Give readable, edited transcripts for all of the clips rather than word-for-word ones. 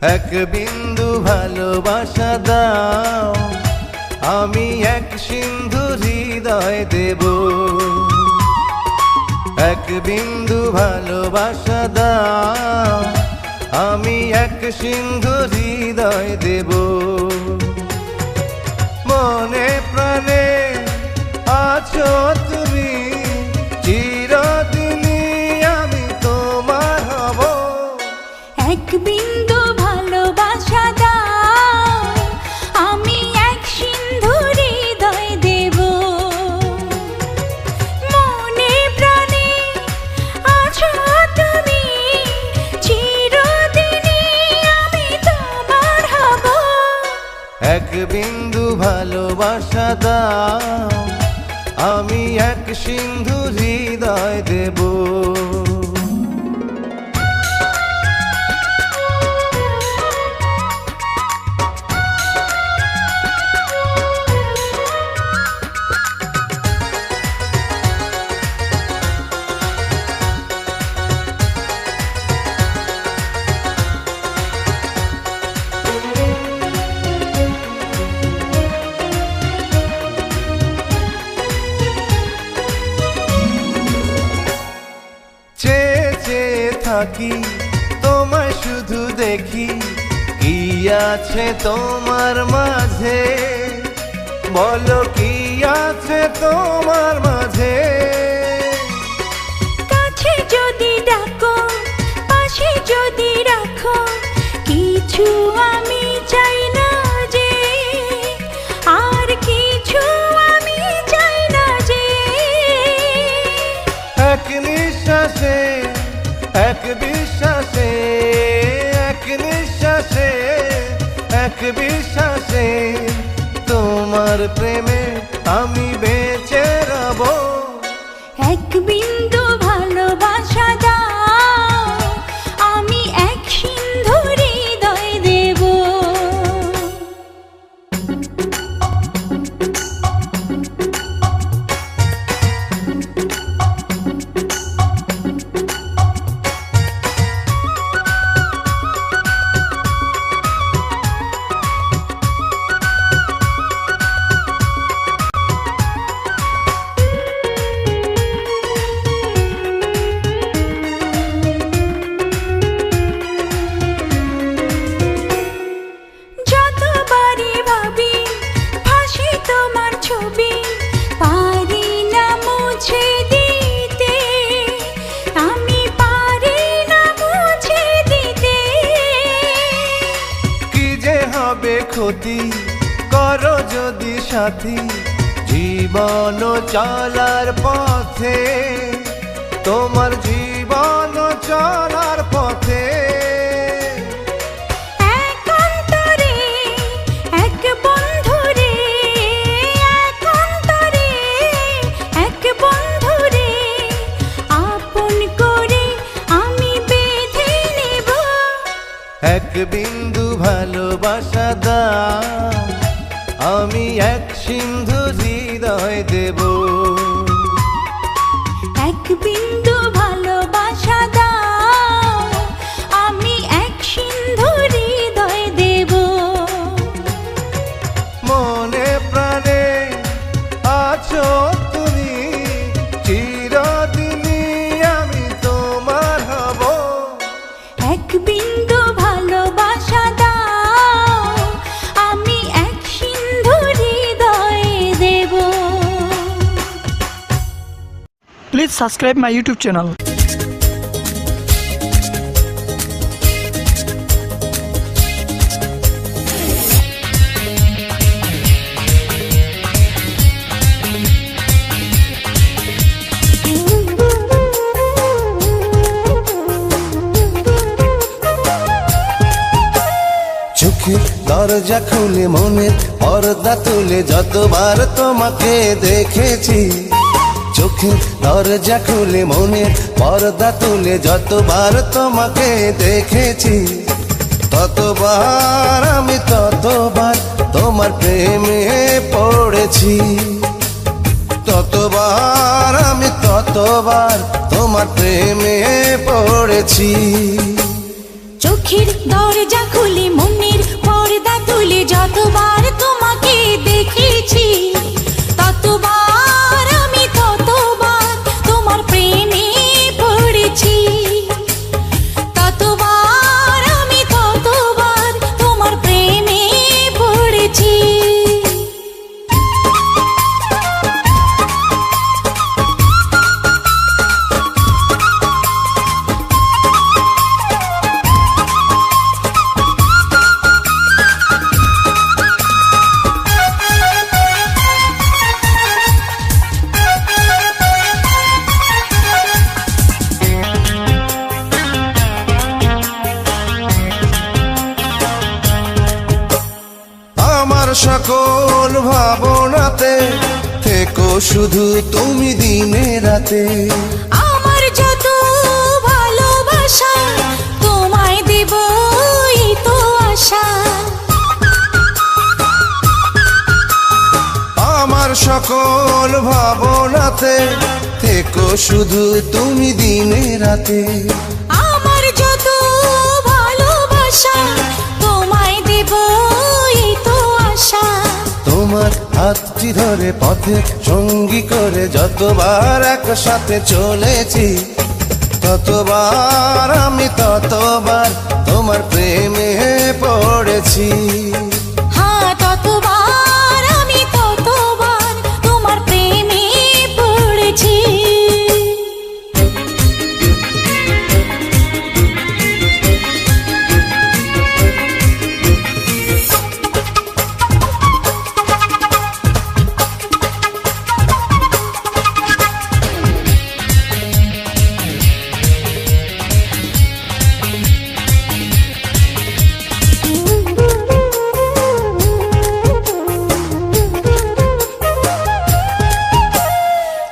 এক বিন্দু ভালোবাসা দাও, আমি এক সিন্ধু হৃদয় দেব। এক বিন্দু ভালোবাসা দাও, আমি এক সিন্ধু হৃদয় দেব। মনে প্রাণে আছো তুমি, চিরদিনই আমি তোমার হব। এক বিন্দু ভালোবাসা দাও, আমি এক সিন্ধু হৃদয় দেব। মনে প্রাণে আছো তুমি, চিরদিনই আমি তোমার হব। এক বিন্দু ভালোবাসা দাও, আমি এক সিন্ধু হৃদয় দেব। থাকি তোমায় শুধু দেখি, কি আছে তোমার মাঝে, বলো কি আছে তোমার মাঝে। কাছে যদি ডাকো, পাশে যদি রাখো, কিছু আমি চাই না যে, আর কিছু আমি চাই না যে। এক নিঃশ্বাসে, এক বিশ্বাসে, এক নিঃশ্বাসে, এক বিশ্বাসে, তোমার প্রেমে আমি বেঁচে রব। এক বিন্দু ভালোবাসা দাও, আমি এক সিন্ধু হৃদয় দেব। ক্ষতি করো যদি সাথী, জীবন চলার পথে, তোমার জীবন চলার পথে। এক অন্তরে এক বন্ধুরে, এক অন্তরে এক বন্ধুরে, আপন করে আমি বেঁধে নেব। এক বিন্দু ভালোবাসা দাও, আমি এক সিন্ধু হৃদয় দেব। এক বিন্দু ভালোবাসা দাও, আমি এক সিন্ধু হৃদয় দেব। মনে প্রাণে আছো তুমি, চিরদিনই আমি তোমার হব। এক বিন্দু ভালোবাসা দাও, আমি এক সিন্ধু হৃদয় দেব। Please subscribe my YouTube channel. চোখে দরজা খুলে মনের পর্দা তুলে যতবার তোমাকে দেখেছি, চোখে দরজা খুলে মনের পর্দা তুলে যতবার তোমাকে দেখেছি, ততবার আমি ততবার তোমার প্রেমে পড়েছি। ততবার আমি ততবার তোমার প্রেমে পড়েছি। চোখে চোখের দরজা খুলে মনের পর্দা তুলে যতবার তোমাকে দেখেছি ততবার আমি ততবার তোমার প্রেমে পড়েছি ততবার আমি ততবার তোমার প্রেমে পড়েছি আমার সকল ভাবনাতে থেকো শুধু তুমি দিনে রাতে আমার যত ভালোবাসা তোমায় দেব এই তো আশা আমার সকল ভাবনাতে থেকো শুধু তুমি দিনে রাতে আমার যত ভালোবাসা তোমায় দেব এই তো আশা তোমার হাতটি ধরে পথে সঙ্গী করে যতবার একসাথে চলেছি ততবার আমি ততবার তোমার প্রেমে পড়েছি হ্যাঁ ততবার আমি ততবার তোমার প্রেমে পড়েছি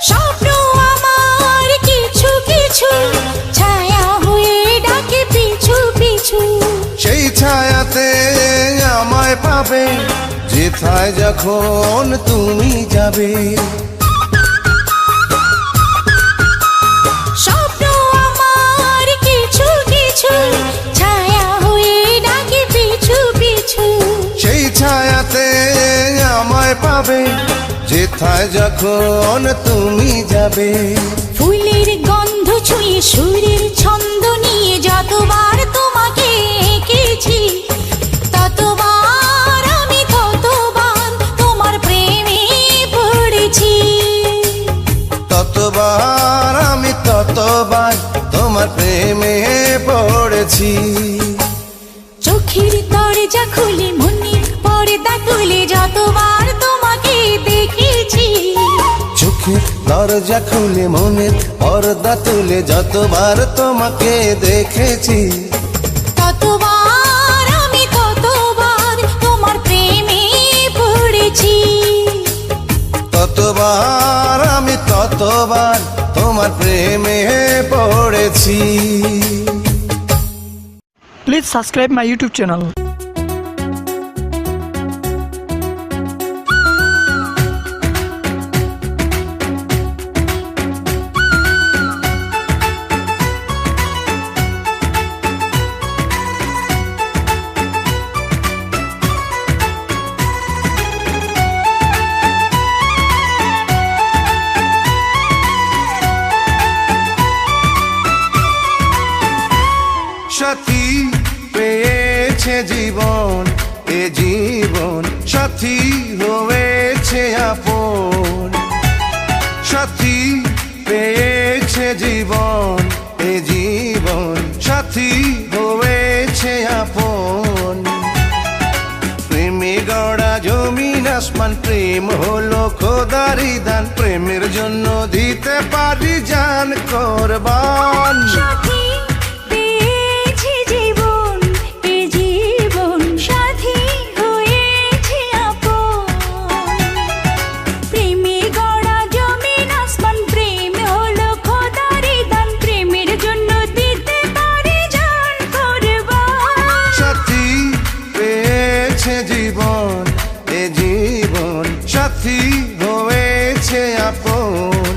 স্বপ্ন আমার কিছু কিছু ছায়া হয়ে ডাকে পিছু পিছু সেই ছায়াতে আমায় পাবে যেথায় যখন তুমি যাবে স্বপ্ন আমার কিছু কিছু ছায়া হয়ে ডাকে পিছু পিছু সেই ছায়াতে আমায় পাবে যেথায় যখন তুমি যাবে ফুলের গন্ধ ছুঁয়ে সুরের ছন্দ নিয়ে যতবার তোমাকে এঁকেছি ততবার আমি ততবার তোমার প্রেমে পড়েছি ততবার আমি ততবার তোমার প্রেমে পড়েছি চোখের দরজা খুলে মনের পর্দা তুলে যতবার তোমাকে দেখেছি চোখের দরজা খুলে মনের পর্দা তুলে যতবার তোমাকে দেখেছি ততবার আমি ততবার তোমার প্রেমে পড়েছি ততবার আমি ততবার তোমার প্রেমে পড়েছি Please subscribe my YouTube channel. সাথী পেয়েছে জীবন এ জীবন সাথী হয়েছে আপন সাথী পেয়েছে জীবন এ জীবন সাথী হয়েছে আপন প্রেমে গড়া জমিন আসমান প্রেম হলো খোদারি দান প্রেমের জন্য দিতে পারি জান কোরবান সাথী পেয়েছি জীবন এ জীবন সাথী হয়েছে আপন প্রেমে গড়া জমিন আসমান প্রেম হলো খোদারি দান প্রেমের জন্য দিতে পারি জান কোরবান সাথী পেয়েছে জীবন এ জীবন সাথী হয়েছে আপন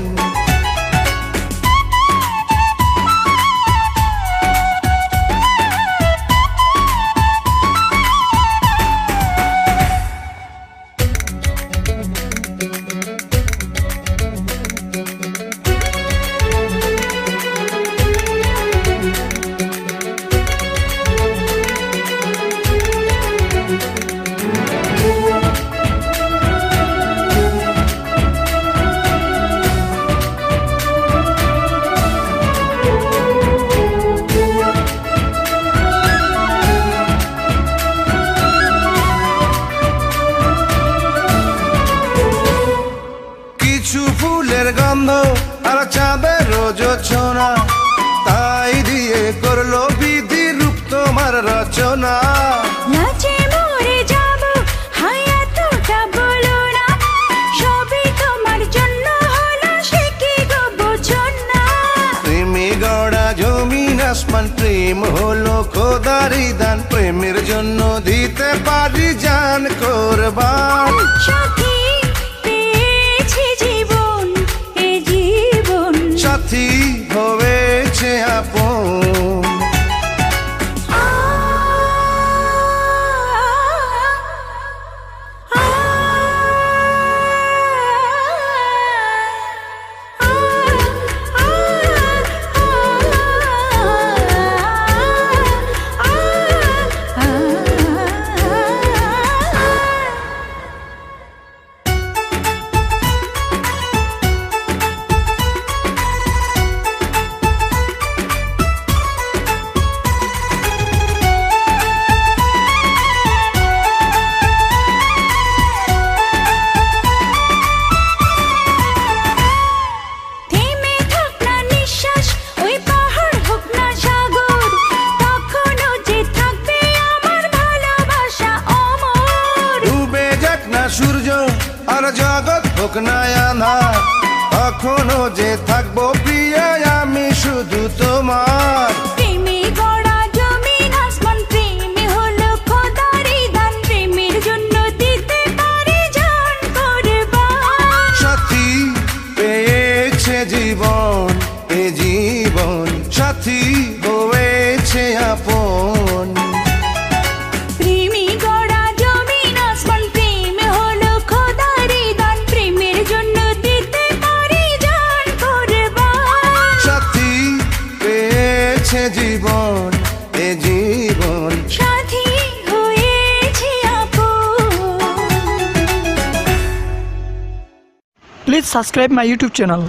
আর চাঁদের যোছনা, তাই দিয়ে করলো বিধি রূপ তোমার রচনা। নাচে মরে যাব, হায় এতটা বলো না, সবই তোমার জন্য হলো, সে কি গো বোঝো না। প্রেমে গড়া জমিন আসমান, প্রেম হলো খোদারি দান, প্রেমের জন্য দিতে পারি জান কোরবান। সাথী পেয়েছি জীবন, এ জীবন সাথী হয়েছে আপন। আ, আ, থেমে থাক না নিঃশ্বাস, ওই পাহাড় হোক না সাগর, তখনও যে থাকবে আমার ভালোবাসা অমর। ডুবে যাক না সূর্য আর জগৎ হোক না আঁধার, তখনও যে থাকবো প্রিয়া আমি শুধু তোমার। প্রেমে গড়া জমিন আসমান, প্রেমে হলো খোদারি দান, প্রেমের জন্য দিতে পারি জান কোরবান। সাথী পেয়েছে জীবন, এ জীবন সাথী হয়েছে আপন। প্রেমে গড়া জমিন আসমান, প্রেমে হলো খোদারি দান, প্রেমের জন্য দিতে পারি জান কোরবান। সাথী পেয়েছে জীবন, এ জীবন সাথী হয়েছে আপন। Please subscribe my YouTube channel.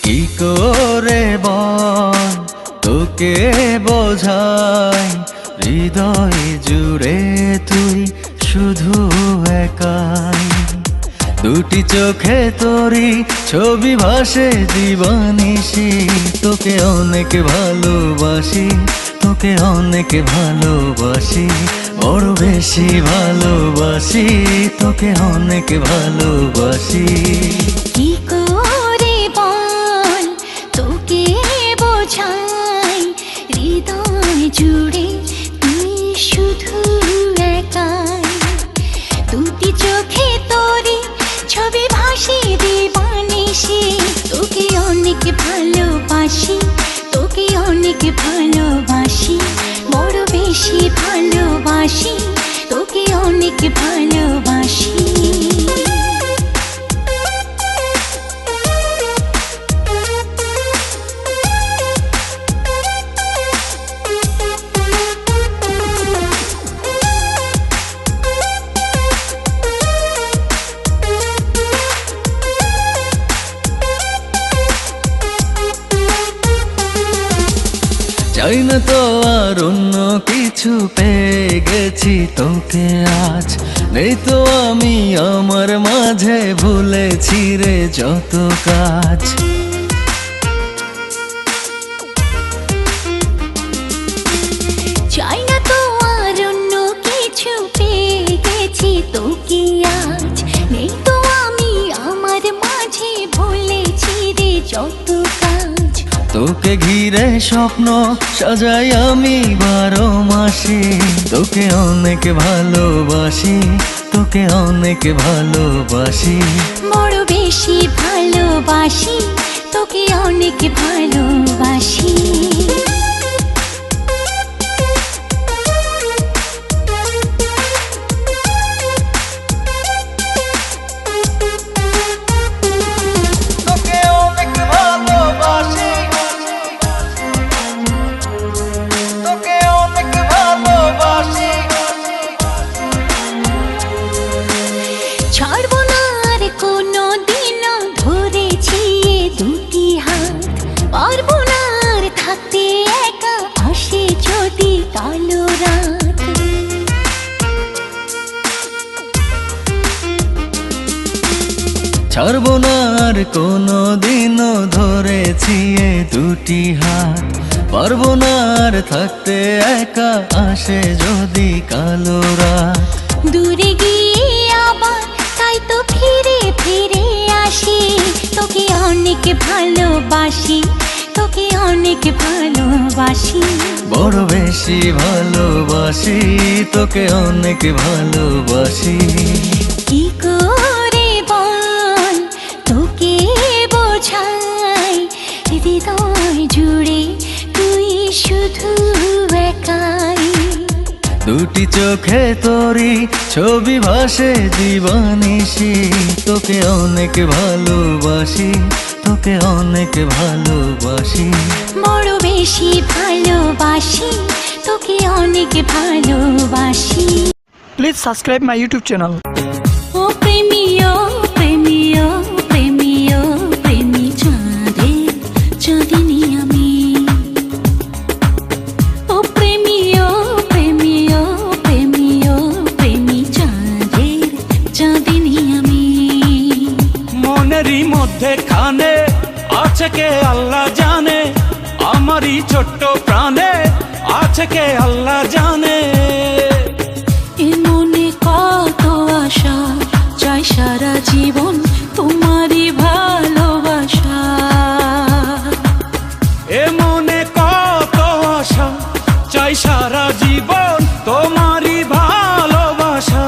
কি করে বল তোকে বোঝাই, হৃদয় জুড়ে তুই শুধু একাই। দুটি চোখে তোরি ছবি ভাসে দিবানিশি, তোকে অনেক ভালোবাসি, তোকে অনেক ভালোবাসি, বড় বেশি ভালোবাসি, তোকে অনেক ভালোবাসি। কি করে বল তোকে বোঝাই, হৃদয় জুড়ে তুই শুধু একাই। দুটি চোখে তোরি ছবি ভাসি দিবানিশি, তোকে অনেক ভালোবাসি, তোকে অনেক ভালোবাসি, বড় বেশি ভালোবাসি, তোকে অনেক ভালোবাসি। চাই না তো আর অন্য কিছু, পেয়ে গেছি তোকে আজ। নেই তো আমি আমার মাঝে, ভুলেছি রে যত কাজ। চাই না তো আর অন্য কিছু, পেয়ে গেছি তোকে আজ। নেই তো আমি আমার মাঝে, ভুলেছি রে যত কাজ। তোকে ঘিরে স্বপ্ন সাজাই আমি 12 মাসে, তোকে অনেক ভালোবাসি, তোকে অনেক ভালোবাসি, বড় বেশি ভালোবাসি, তোকে অনেক ভালোবাসি। তোকে অনেক ভালোবাসি, তোকে অনেক ভালোবাসি, কোনো দিনও ধরেছি এ দুটি হাত, পারবো না আর থাকতে একা, আসে যদি কালো রাত। দূরে গিয়ে আবার তাই তো ফিরে ফিরে আসি, তোকে অনেক ভালোবাসি, তোকে অনেক ভালোবাসি, বড় বেশি ভালোবাসি, তোকে অনেক ভালোবাসি। কি করে বল তোকে বোঝাই, হৃদয় জুড়ে তুই শুধু একাই। দুটি চোখে তোরি ছবি ভাসে দিবানিশি, তোকে অনেক ভালোবাসি, তোকে অনেক ভালোবাসি, বড় বেশি ভালোবাসি, তোকে অনেক ভালোবাসি। Please subscribe my YouTube channel. ও প্রেমী, ও প্রেমী, ও প্রেমী, ও প্রেমী চাঁদে চাঁদিনী আমি। ও প্রেমী, ও প্রেমী, ও প্রেমী, ও প্রেমী চাঁদে চাঁদিনী আমি। মনেরই মধ্যে খানে আছে কে আল্লাহ জানে, আমারই ছোট্ট প্রাণে আছে কে আল্লাহ জানে। এ মনে কত আশা, চাই সারা জীবন তোমারই ভালোবাসা। এ মনে কত আশা, চাই সারা জীবন তোমারই ভালোবাসা।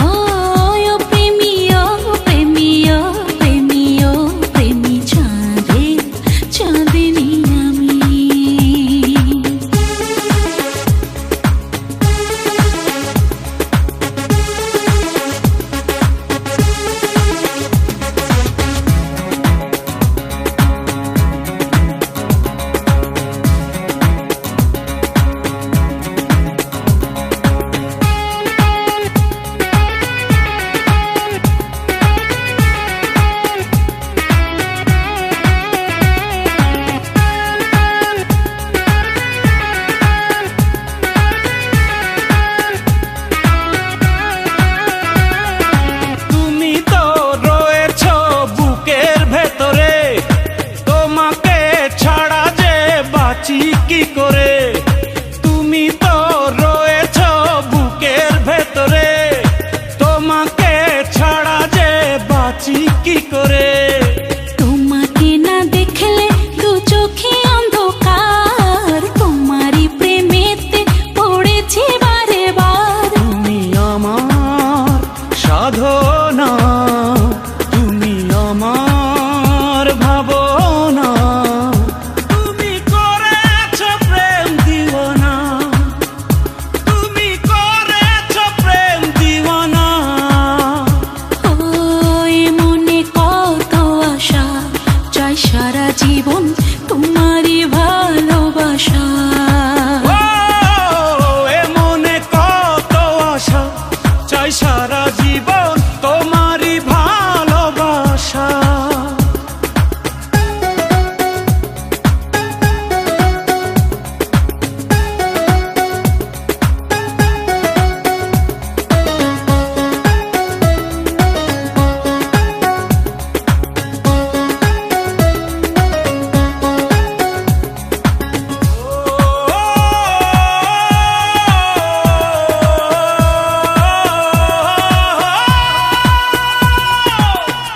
ও প্রেমী, ও প্রেমী, ও প্রেমী, ও প্রেমী চাঁদে চাঁদিনী আমি। তুমি তো রয়েছ বুকের ভেতরে, তোমাকে ছাড়া যে বাঁচি কি করে। তুমি তো রয়েছ বুকের ভেতরে, তোমাকে ছাড়া যে বাঁচি কি করে। তোমাকে না দেখলে দু চোখে অন্ধকার, তোমারই প্রেমেতে পড়েছি বারে বার। তুমি আমার সাধনা, তুমি আমার ভাবনা, তুমি করেছ প্রেম দিওয়ানা, তুমি করেছ প্রেম দিওয়ানা। ওই মনে কত আশা, চাই সারা জীবন তোমারই ভালোবাসা। ও এ মনে কত আশা, চাই সারা জীবন তোমারই ভালোবাসা।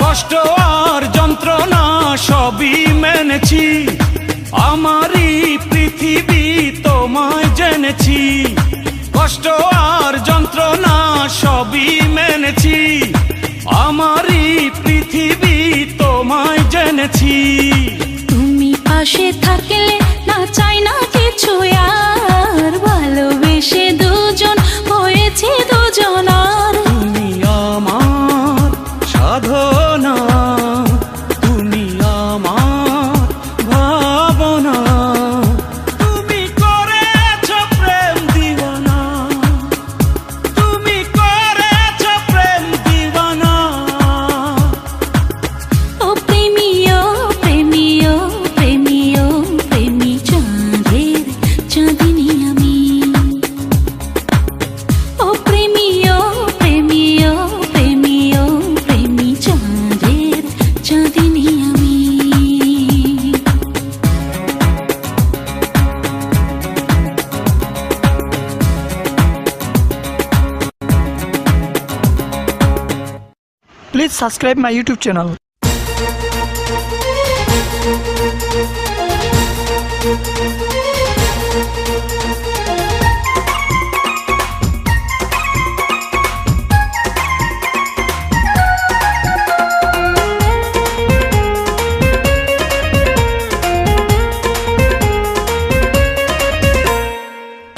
কষ্ট আর যন্ত্রণা সবই মেনেছি, আমারই পৃথিবী তোমায় জেনেছি। কষ্ট আর যন্ত্রণা সবই মেনেছি, আমারই পৃথিবী তোমায় জেনেছি। তুমি পাশে থাকলে না চাই না কিছু আর, ভালোবেসে দুজন হয়েছে দুজনার। তুমি আমার সাধনা, তুমি আমার ভাবনা, তুমি করেছ প্রেম দিওয়ানা, তুমি করেছ প্রেম দিওয়ানা। ও প্রেমী, ও প্রেমী, ও প্রেমী, ও প্রেমী চাঁদের চাঁদি subscribe my YouTube channel.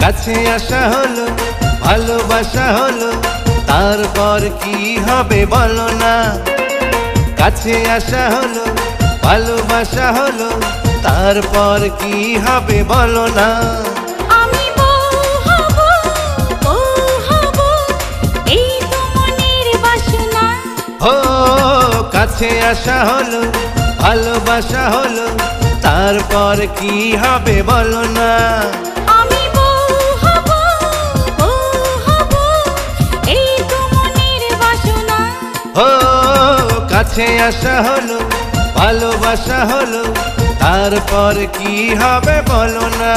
কাছে আসা হলো ভালোবাসা হলো তারপর কি হবে বলো না কাছে আসা হলো ভালোবাসা হলো তারপর কি হবে বলো না আমি বউ হব এই তো মনের বাসনা ও কাছে আসা হলো ভালোবাসা হলো তারপর কি হবে বলো না আমি বউ হব এই তো মনের বাসনা ও কাছে আসা হলো ভালোবাসা হলো তারপর কি হবে বলো না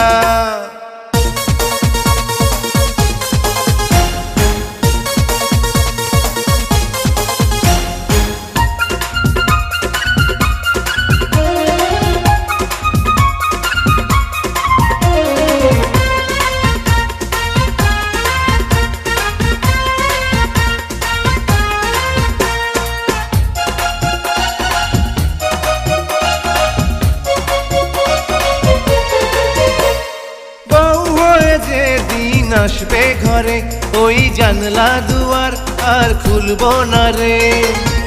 আসবে ঘরে ওই জানলা দুয়ার আর খুলবো না রে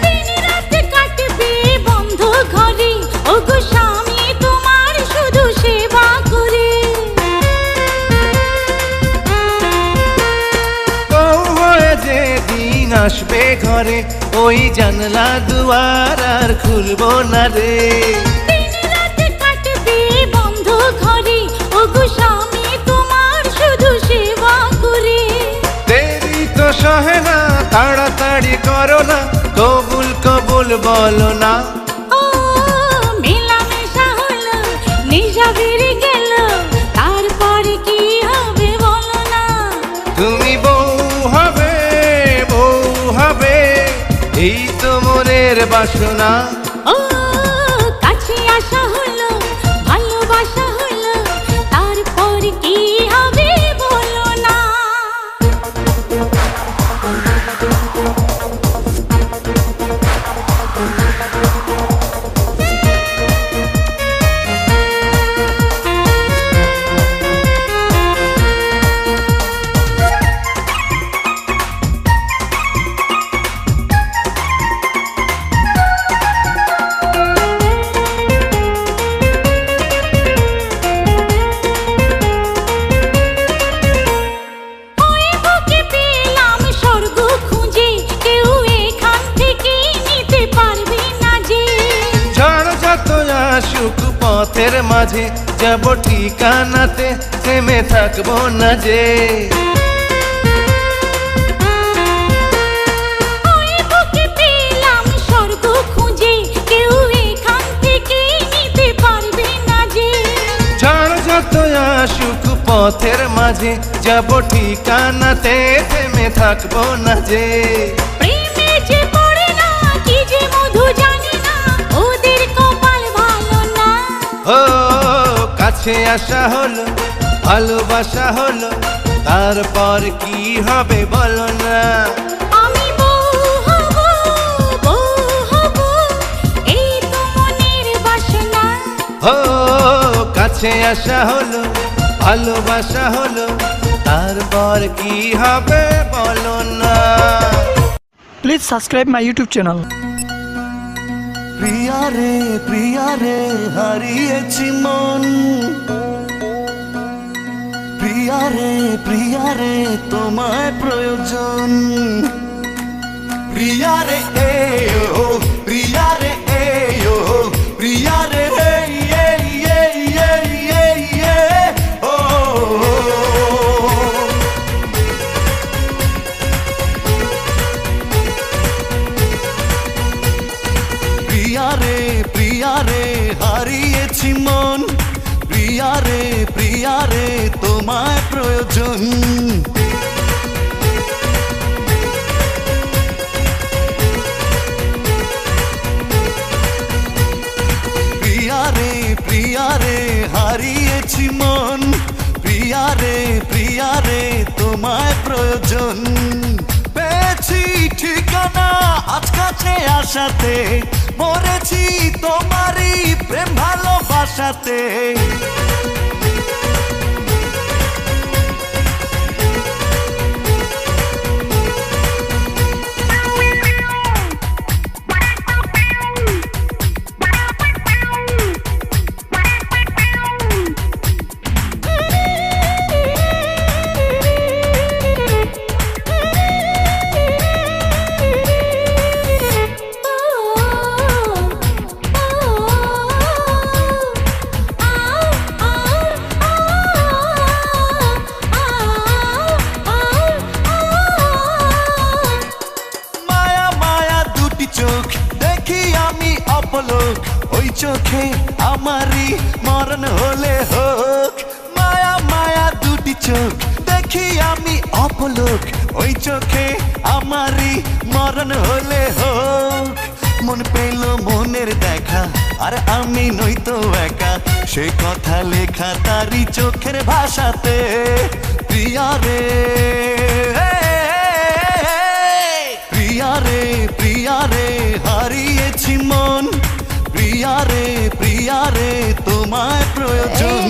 দিনরাত কাটবে বন্ধ ঘরে ওগো স্বামী তোমার শুধু সেবা করে বউ হয়ে যে দিন আসবে ঘরে ওই জানলা দুয়ার আর খুলবো না রে দিনরাত কাটবে বন্ধ ঘরে ওগো স্বামী তোমার শুধু সেবা করে দেরি তো সহে না তাড়াতাড়ি করো না কবুল কবুল বলো না ও মেলামেশা হলো নেশা বেড়ে গেল তারপরে কি হবে বলো না তুমি বউ হবে এই তো মনের বাসনা ও কাছে আসা হলো ভালোবাসা হলো তারপর কি হবে বলো না ওই বুকে পেলাম স্বর্গ খুঁজে কেউ এখান থেকে নিতে পারবে না যে ঝড় যত আসুক পথের মাঝে যাব ঠিকানাতে থেমে থাকবো না যে ওই বুকে পেলাম স্বর্গ খুঁজে কেউ এখান থেকে নিতে পারবে না যে ঝড় যত আসুক পথের মাঝে যাব ঠিকানাতে থেমে থাকবো না যে প্রেমে যে পড়ে না কি যে মধু জানে না ওদের কপাল ভালো না ও কাছে আসা হলো ভালোবাসা হলো তারপর কি হবে বলো না আমি বউ হব এই তো মনের বাসনা ও কাছে আসা হলো ভালোবাসা হলো তারপর কি হবে বলো না Please subscribe my YouTube channel. প্রিয়া রে হারিয়েছি মন প্রিয়া রে তোমায় প্রয়োজন প্রিয়া রে ও প্রিয়া রে ও প্রিয়া রে ও প্রিয়া রে হারিয়েছি মন প্রিয়া রে তোমায় প্রয়োজন প্রিয়ারে হারিয়েছি মন, প্রিয়ারে প্রিয়ারে তোমায় প্রয়োজন। পেয়েছি ঠিকানা আজ কাছে আসাতে, মরেছি তোমারই প্রেম ভালোবাসাতে। ওই চোখে আমারই মরণ হলে হোক, মায়া মায়া দুটি চোখ দেখি আমি অপলোক। ওই চোখে আমারই মরণ হলে হোক। মন পেল মনের দেখা, আর আমি নই তো একা, সে কথা লেখা তারই চোখের ভাষাতে। প্রিয়ারে প্রিয়ারে প্রিয়ারে হারিয়েছি মন, প্রিয়ারে প্রিয়ারে তোমায় প্রয়োজন।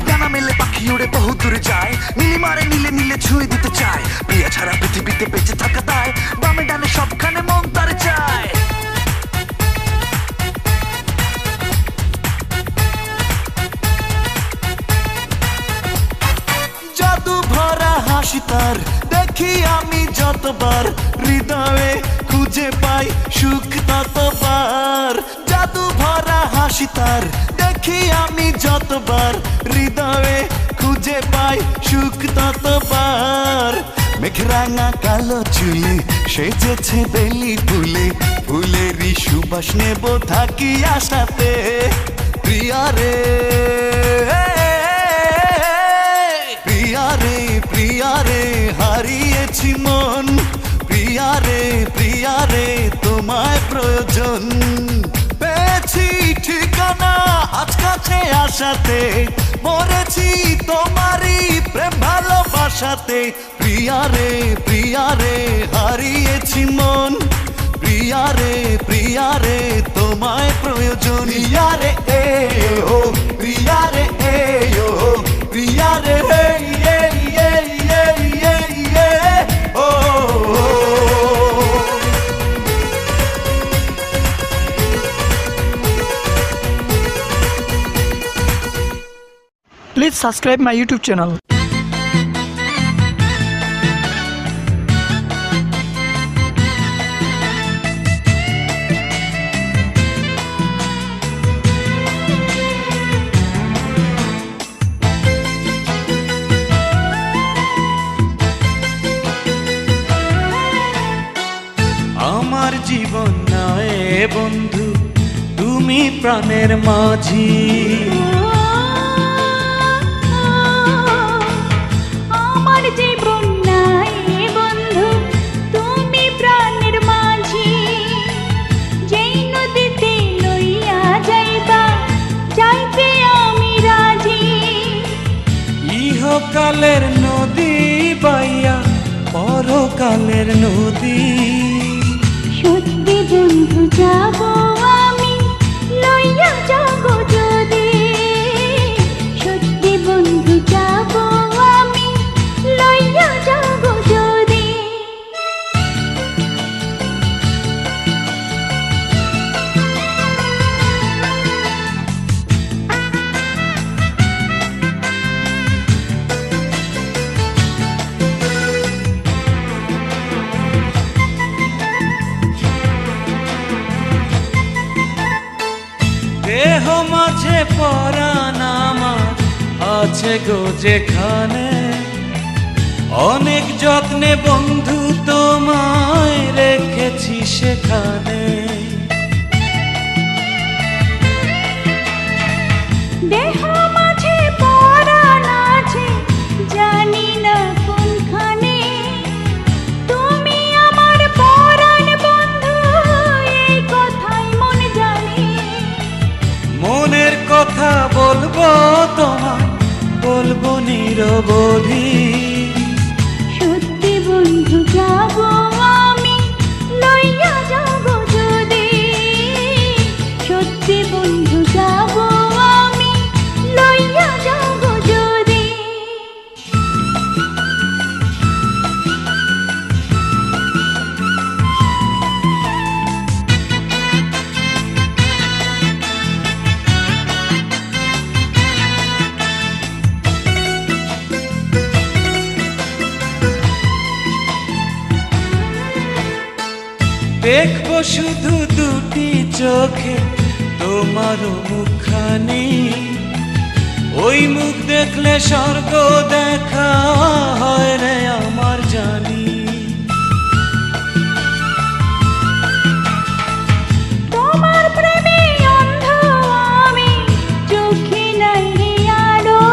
ডানা মেলে পাখি উড়ে বহু দূরে যায়, নীলিমারে নীলে নীলে ছুঁয়ে দিতে চায়। প্রিয়া ছাড়া পৃথিবীতে বেঁচে থাকা তাই, বামে ডানে সবখানে মন তার চায়। জাদু ভরা হাসি তার দেখি আমি যতবার, হৃদয়ে খুঁজে পাই সুখ ততবার। জাদু ভরা হাসি তার দেখি আমি যতবার, হৃদয়ে খুঁজে পাই সুখ ততবার। মেঘরাঙা কালো চুলে সেজেছে বেলি ফুলে, ফুলেরই সুবাস নেব থাকি আশাতে। প্রিয়ারে প্রিয়ারে প্রিয়ারে হারিয়েছি মন, প্রিয়ারে প্রিয়ারে তোমায় প্রয়োজন। পেয়েছি ঠিকানা আজ কাছে আসাতে, মরেছি তোমারই প্রেম ভালোবাসাতে। প্রিয়ারে প্রিয়ারে হারিয়েছি মন, প্রিয়ারে প্রিয়ারে তোমায় প্রয়োজন। প্রিয়ারে এ ও প্রিয়ারে এ ও প্রিয়ারে ও। Please subscribe my YouTube channel. আমার জীবন নয় বন্ধু, তুমি প্রাণের মাঝি। আমার জীবন নাই বন্ধু, তুমি প্রাণের মাঝি। যেই নদীতে লইয়া যাইবা, যাইতে আমি রাজি। ইহকালের নদী বাইয়া পরকালের নদী। সত্যি বন্ধু যাব আমি, লইয়া যাব যদি। সত্যি বন্ধু যাব আমি, লইয়া যাব যদি। দেহ মাঝে পরাণ আমার আছে গো যেখানে, অনেক যত্নে বন্ধু তোমায় রেখেছি সেখানে। কথা বলবো তোমায়, বলবো নিরবধি। সত্যি বন্ধু যাব আমি, লইয়া যাব যদি। সত্যি বন্ধু যাব আমি, লইয়া যাব যদি। দেখবো শুধু দুটি চোখে তোমার মুখখানি, ওই মুখ দেখলে স্বর্গ দেখা হয় রে আমার জানি। তোমার প্রেমে অন্ধ আমি, চোখে নাই রে আলো।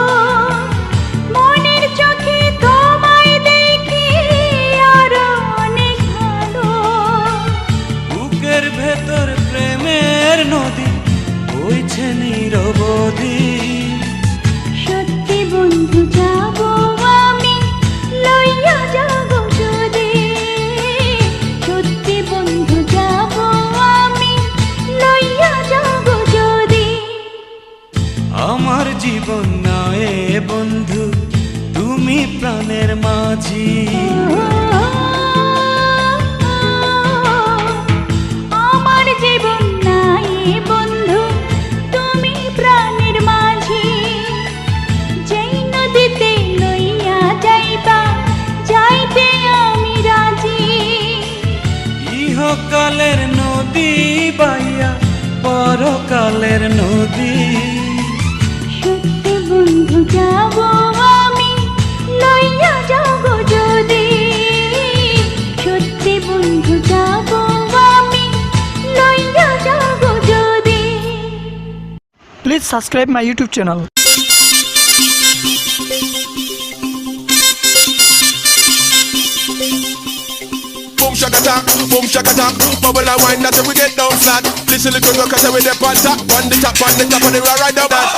মনের চোখে তোমায় দেখি আরো অনেক ভালো। বুকের ভেতর প্রেমের নদী বইছে নিরবধি। সত্যি বন্ধু যাব আমি, লইয়া যাব যদি। সত্যি বন্ধু যাব আমি, লইয়া যাব যদি। আমার জীবন নয় বন্ধু, তুমি প্রাণের মাঝি। আমার জীবন নাই বন্ধু, তুমি প্রাণের মাঝি। যেই নদীতে লইয়া যাইবা, যাইতে আমি রাজি। ইহকালের নদী বাইয়া পরকালের নদী। সত্যি বন্ধু যাব আমি, লইয়া যাব যদি। সত্যি বন্ধু যাব আমি, লইয়া যাব যদি। Please subscribe my YouTube channel. Boom shaka tak, bubble and wine that we get down flat. Listen little girl 'cause we dey on top of the top of the right down that.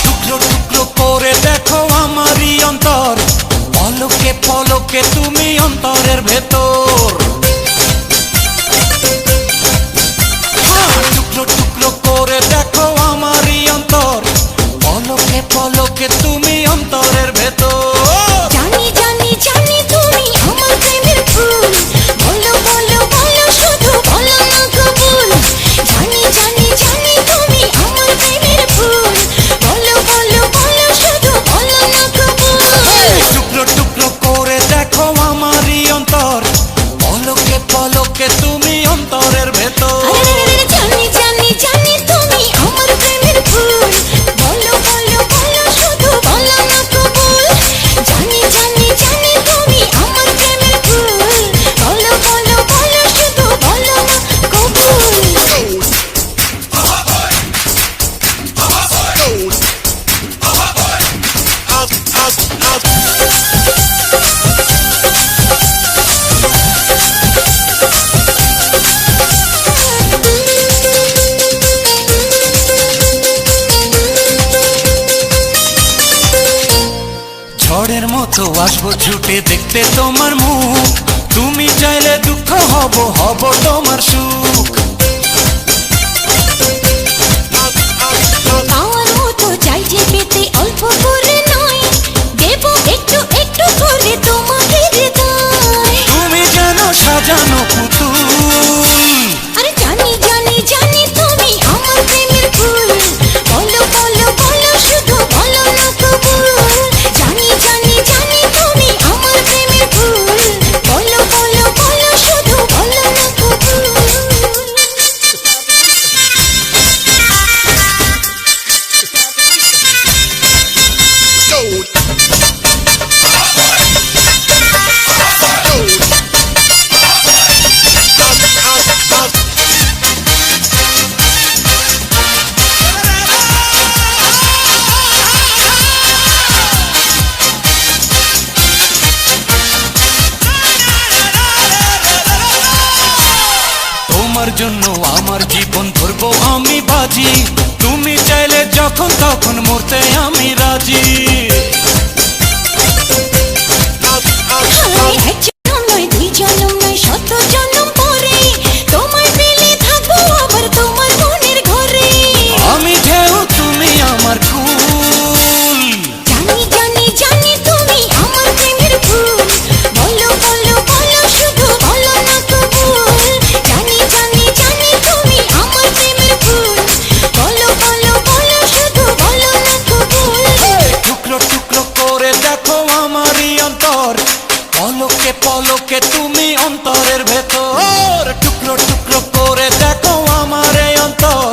টুকরো টুকরো করে দেখো আমারই অন্তর, পলকে পলকে তুমি অন্তরের ভেতর। টুকরো টুকরো করে দেখো আমারই অন্তর, পলকে পলকে তুমি অন্তরের ভেতর। জানি জানি জানি তুমি আমার প্রেমের ফুল, বলো বলো বলো শুধু বলো না কবুল। জানি জানি জানি তুমি আমার প্রেমের ফুল, বলো বলো বলো শুধু বলো না কবুল। টুকরো টুকরো করে দেখো আমারই অন্তর, পলকে পলকে তুমি অন্তরের ভেতর। জানি জানি জানি তুমি আমার প্রেমের ফুল, বলো বলো বলো শুধু বলো না কবুল। জানি জানি জানি তুমি আমার প্রেমের ফুল, বলো বলো বলো শুধু বলো না কবুল। ঝড়ের মতো আসবো ছুটে দেখতে তোমার মুখ, তুমি চাইলে দুঃখ হব হব তোমার সুখ। পাওয়ার মতো চাই যে পেতে অল্প করে নয়, দেব একটু একটু করে তোমাকে হৃদয়। তুমি যেন সাজানো পুতুল। আরে জানি জানি জানি তুমি আমার প্রেমের ফুল, বলো বলো বলো শুধু বলো না কবুল। জানি জানি জানি তুমি আমার প্রেমের ফুল, বলো বলো বলো শুধু বলো না কবুল। জন্য আমার জীবন ধরবো আমি বাজি, তুমি চাইলে যখন তখন মরতে আমি রাজি। হায়, এক জনম নয়, দুই জনম নয়, শত জনম পরে তোমায় পেলে থাকবো আবার তোমার মনের ঘরে। আমি ঢেউ তুমি আমার কুল, জানি জানি জানি তুমি আমার প্রেমের ফুল, বলো বলো বলো শুধু বলো না কবুল। জানি জানি জানি তুমি আমার প্রেমের ফুল, বলো বলো বলো শুধু বলো না কবুল। টুকরো টুকরো করে দেখো আমারই অন্তর, পলকে পলকে তুমি অন্তরের ভেতর। টুকরো টুকরো করে দেখো আমার এই অন্তর,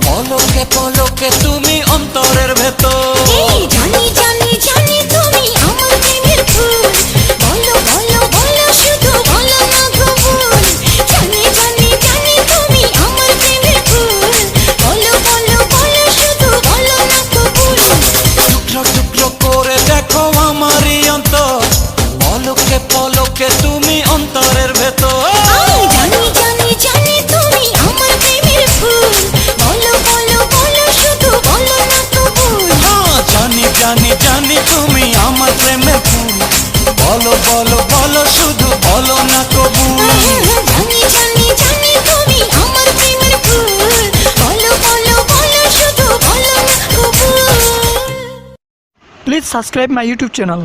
পলকে পলকে তুমি অন্তরের ভেতর। এই জানি জানি জানি তুমি আমার প্রেমের ফুল, বলো বলো বলো শুধু বলো না কবুল। জানি জানি জানি তুমি আমার প্রেমের ফুল, বলো বলো বলো শুধু বলো না কবুল। টুকরো টুকরো করে দেখো আমারই অন্তর, পলকে পলকে তুমি অন্তরের ভেতর। জানি জানি জানি তুমি আমার প্রেমের ফুল, বলো বলো বলো শুধু বলো না কবুল। জানি জানি জানি তুমি আমার প্রেমের ফুল, বলো বলো বলো শুধু বলো না কবুল। জানি জানি জানি তুমি আমার প্রেমের ফুল, বলো বলো বলো শুধু বলো না কবুল। Please subscribe my YouTube channel.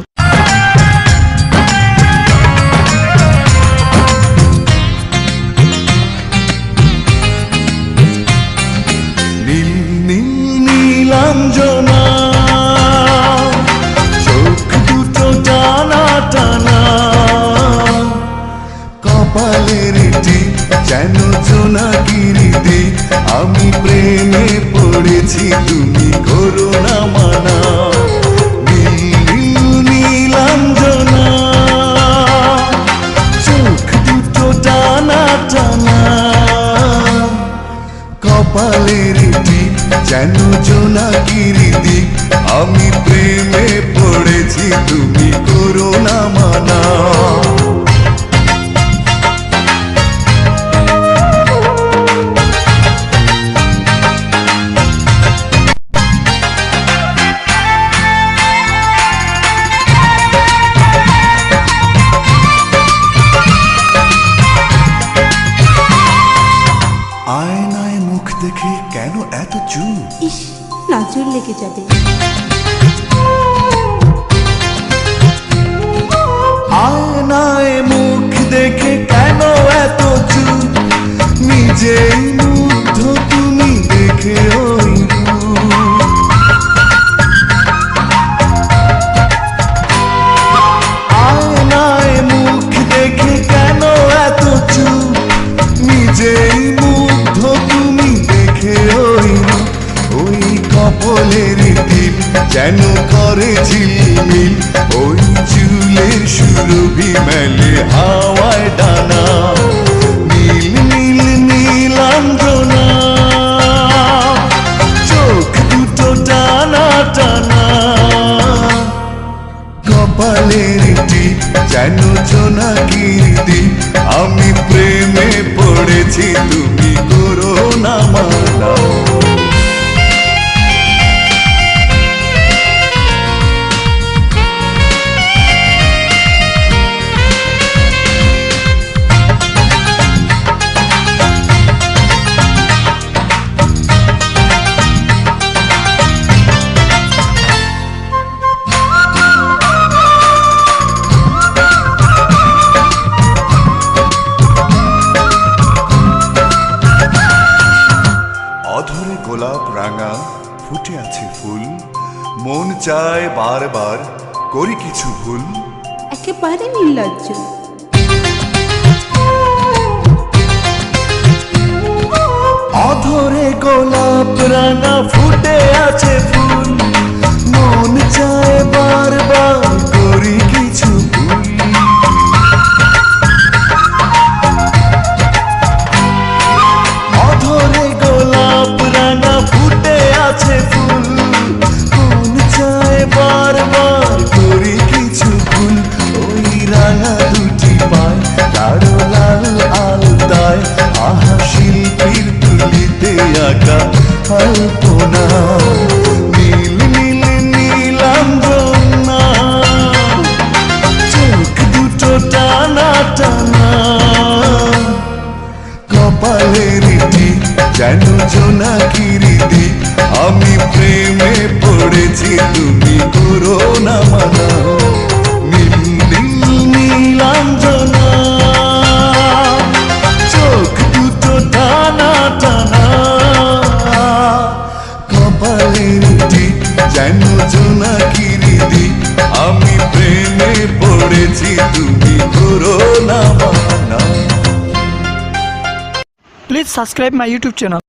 নীল নীল নীলাঞ্জনা, চোখ দুটো টানা টানা, কপালের টিপ যেন জোনাকিরিতে, আমি প্রেমে পড়েছি তুমি করো না মানা। নীল নীল নীলাঞ্জনা, চোখ দুটো টানা টানা, কপালের টিপ যেন জোনাকির দ্বীপ, আমি প্রেমে পড়েছি তুমি করো না মানা। আয়নায় মুখ দেখে কেন এত চুপ? ইস, নজর লেগে যাবে। আয়নায় মুখ দেখে কেন এত চুপ? নিজেই মুগ্ধ তুমি দেখে ওই রূপ। আয়নায় মুখ দেখে কেন এত চুপ? নিজেই মুগ্ধ তুমি দেখে ওই রূপ। ওই কপালের টিপ যেন করে ঝিলমিল, ওই চুলের সুরভি মেলে হাওয়ায় ডানা। নীল নীল নীলাঞ্জনা, চোখ দুটো টানা টানা, কপালের টিপ যেন জোনাকির দ্বীপ, আমি প্রেমে পড়েছি তুমি করো না মানা। অধরে গোলাপ রাঙা ফুটে আছে ফুল, মন চায় বারবার করি কিছু ভুল। একেবারে নির্লজ্জ। অধরে গোলাপ রাঙা ফুটে আছে ফুল, মন চায় বারবার করি কিছু ভুল। অধরে গোলাপ রাঙা ফুটে আছে ফুল, মন চায় বারবার করি কিছু ভুল। ওই রাঙা দুটি পায় গাঢ় লাল আলতায়, আহা শিল না মানা নীল নীল নীলাঞ্জনা চোখ দুটো টানা টানা কপালের টিপ যেন জোনাকির দ্বীপ আমি প্রেমে পড়েছি তুমি করো না মানা Please subscribe my YouTube channel.